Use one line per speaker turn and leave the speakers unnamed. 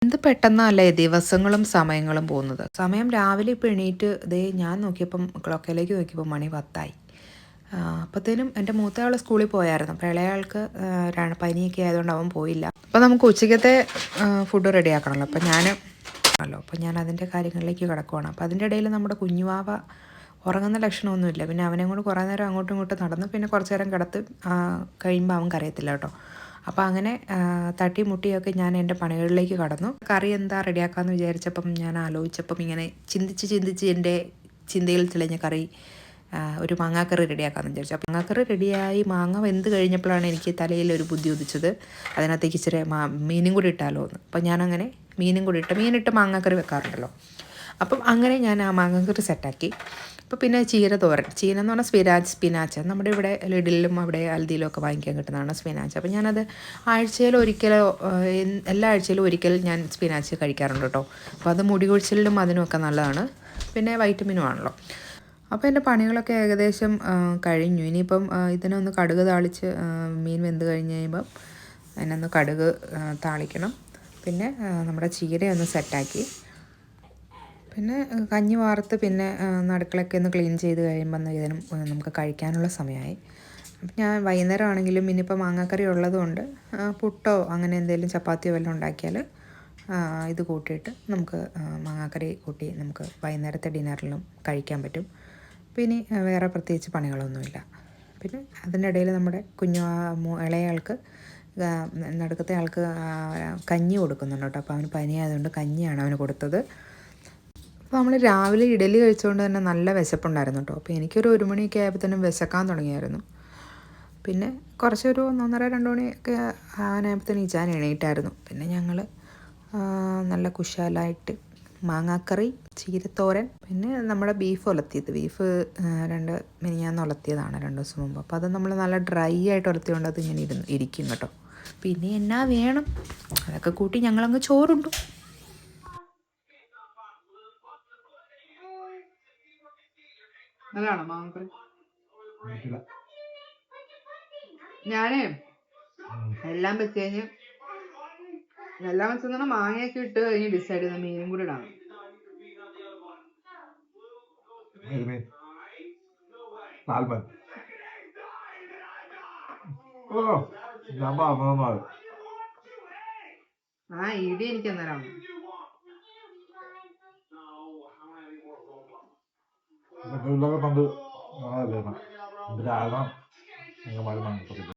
എന്ത് പെട്ടെന്നല്ലേ ദിവസങ്ങളും സമയങ്ങളും പോകുന്നത്. സമയം രാവിലെ ഇപ്പോൾ എണീറ്റ് ദേ ഞാൻ നോക്കിയപ്പം ക്ലോക്കിലേക്ക് നോക്കിയപ്പോൾ മണി 10 അപ്പോഴത്തേനും എൻ്റെ മൂത്തയാൾ സ്കൂളിൽ പോയായിരുന്നു. അപ്പോൾ ഇളയാൾക്ക് പനിയൊക്കെ ആയതുകൊണ്ട് അവൻ പോയില്ല. അപ്പോൾ നമുക്ക് ഉച്ചയ്ക്കത്തെ ഫുഡ് റെഡിയാക്കണമല്ലോ. അപ്പോൾ ഞാൻ അതിൻ്റെ കാര്യങ്ങളിലേക്ക് കിടക്കുവാണ്. അപ്പോൾ അതിൻ്റെ ഇടയിൽ നമ്മുടെ കുഞ്ഞുവാവ ഉറങ്ങുന്ന ലക്ഷണമൊന്നുമില്ല. പിന്നെ അവനെ കൊണ്ട് കുറേ നേരം അങ്ങോട്ടും ഇങ്ങോട്ടും നടന്ന് പിന്നെ കുറച്ച് നേരം കിടത്ത് കഴിയുമ്പോൾ അവൻ കരയത്തില്ല കേട്ടോ. അപ്പോൾ അങ്ങനെ തട്ടി മുട്ടിയൊക്കെ ഞാൻ എൻ്റെ പണികളിലേക്ക് കടന്നു. കറി എന്താ റെഡിയാക്കാമെന്ന് വിചാരിച്ചപ്പം ഞാൻ ആലോചിച്ചപ്പം ഇങ്ങനെ ചിന്തിച്ച് എൻ്റെ ചിന്തയിൽ തെളിഞ്ഞ കറി ഒരു മാങ്ങാക്കറി റെഡിയാക്കാമെന്ന് വിചാരിച്ചു. അപ്പോൾ മാങ്ങാക്കറി റെഡിയായി മാങ്ങ വെന്ത് കഴിഞ്ഞപ്പോഴാണ് എനിക്ക് തലയിൽ ഒരു ബുദ്ധി ഉദിച്ചത്. അതിനകത്തേക്ക് ഇച്ചിരി മീനും കൂടി ഇട്ടാലോ എന്ന്. അപ്പോൾ ഞാനങ്ങനെ മീനും കൂടി മീനിട്ട് മാങ്ങാക്കറി വെക്കാറുണ്ടല്ലോ. അപ്പം അങ്ങനെ ഞാൻ ആ മാങ്ങാക്കറി സെറ്റാക്കി. അപ്പോൾ പിന്നെ ചീര എന്ന് പറഞ്ഞാൽ സ്പിനാച്ച് നമ്മുടെ ഇവിടെ ലിഡിലും അവിടെ അൽദിയിലും ഒക്കെ വാങ്ങിക്കാൻ കിട്ടുന്നതാണ് സ്പിനാച്ച്. അപ്പോൾ ഞാനത് ആഴ്ചയിൽ ഒരിക്കലോ എല്ലാ ആഴ്ചയിലും ഒരിക്കൽ ഞാൻ സ്പിനാച്ച് കഴിക്കാറുണ്ട് കേട്ടോ. അപ്പോൾ അത് മുടി കൊഴിച്ചിലിനും അതിനുമൊക്കെ നല്ലതാണ്, പിന്നെ വൈറ്റമിനും ആണല്ലോ. അപ്പോൾ എൻ്റെ പണികളൊക്കെ ഏകദേശം കഴിഞ്ഞു. ഇനിയിപ്പം ഇതിനൊന്ന് കടുക് താളിച്ച് മീൻ വെന്ത് കഴിഞ്ഞ് കഴിയുമ്പം അതിനൊന്ന് കടുക് താളിക്കണം. പിന്നെ നമ്മുടെ ചീരയൊന്ന് സെറ്റാക്കി, പിന്നെ കഞ്ഞി വാർത്ത് പിന്നെ അടുക്കളയൊക്കെ ഒന്ന് ക്ലീൻ ചെയ്ത് കഴിയുമ്പോൾ ഇതിനും നമുക്ക് കഴിക്കാനുള്ള സമയമായി. അപ്പം ഞാൻ വൈകുന്നേരം ആണെങ്കിലും ഇനിയിപ്പോൾ മാങ്ങാക്കറി ഉള്ളതുകൊണ്ട് പുട്ടോ അങ്ങനെ എന്തെങ്കിലും ചപ്പാത്തിയോ വല്ലതും ഉണ്ടാക്കിയാൽ ഇത് കൂട്ടിയിട്ട് നമുക്ക് മാങ്ങാക്കറി കൂട്ടി നമുക്ക് വൈകുന്നേരത്തെ ഡിന്നറിലും കഴിക്കാൻ പറ്റും. പിന്നെ വേറെ പ്രത്യേകിച്ച് പണികളൊന്നുമില്ല. പിന്നെ അതിൻ്റെ ഇടയിൽ നമ്മുടെ ഇളയാൾക്ക് നടുക്കത്തെ ആൾക്ക് കഞ്ഞി കൊടുക്കുന്നുണ്ട് കേട്ടോ. അപ്പോൾ അവന് പനിയായതുകൊണ്ട് കഞ്ഞിയാണ് അവന് കൊടുത്തത്. അപ്പോൾ നമ്മൾ രാവിലെ ഇഡലി കഴിച്ചുകൊണ്ട് തന്നെ നല്ല വിശപ്പുണ്ടായിരുന്നു കേട്ടോ. അപ്പോൾ എനിക്കൊരു 1 മണിയൊക്കെ ആയപ്പോഴത്തേനും വിശക്കാൻ തുടങ്ങിയായിരുന്നു. പിന്നെ കുറച്ചൊരു 1:30-2 മണിയൊക്കെ ആകാനായപ്പോഴത്തേനും ഇച്ചാൻ എണീറ്റായിരുന്നു. പിന്നെ ഞങ്ങൾ നല്ല കുശാലായിട്ട് മാങ്ങാക്കറി, ചീരത്തോരൻ, പിന്നെ നമ്മുടെ ബീഫ് 2 മിനിഞ്ഞാന്ന് ഉലത്തിയതാണ് 2 ദിവസം മുമ്പ്. അപ്പോൾ അത് നമ്മൾ നല്ല ഡ്രൈ ആയിട്ട് ഉലത്തിയോണ്ട് അത് ഇങ്ങനെ ഇരിക്കും കേട്ടോ. പിന്നെ എന്നാ വേണം, അതൊക്കെ കൂട്ടി ഞങ്ങളങ്ങ് ചോറുണ്ടു. നല്ലതാണോ മാങ്ങാക്കറി? ഞാനേ എല്ലാം വെച്ച് കഴിഞ്ഞ് മാങ്ങയൊക്കെ ഇട്ട് കഴിഞ്ഞ് ഡിസൈഡ് ചെയ്ത മീനും കൂടി ഇടാണ്. ഇടി എനിക്ക് അന്നേരം പണ്ട്